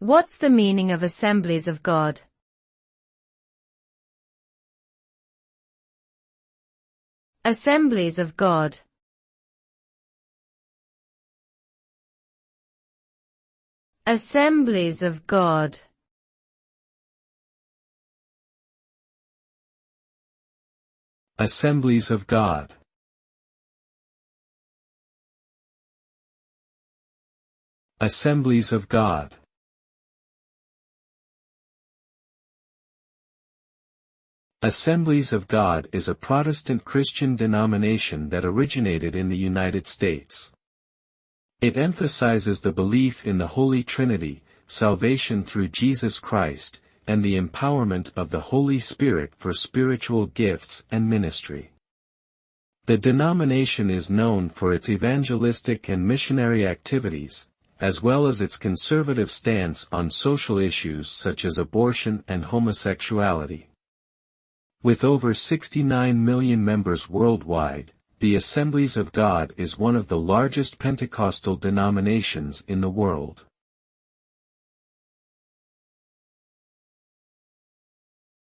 What's the meaning of Assemblies of God? Assemblies of God. Assemblies of God. Assemblies of God. Assemblies of God. Assemblies of God is a Protestant Christian denomination that originated in the United States. It emphasizes the belief in the Holy Trinity, salvation through Jesus Christ, and the empowerment of the Holy Spirit for spiritual gifts and ministry. The denomination is known for its evangelistic and missionary activities, as well as its conservative stance on social issues such as abortion and homosexuality. With over 69 million members worldwide, the Assemblies of God is one of the largest Pentecostal denominations in the world.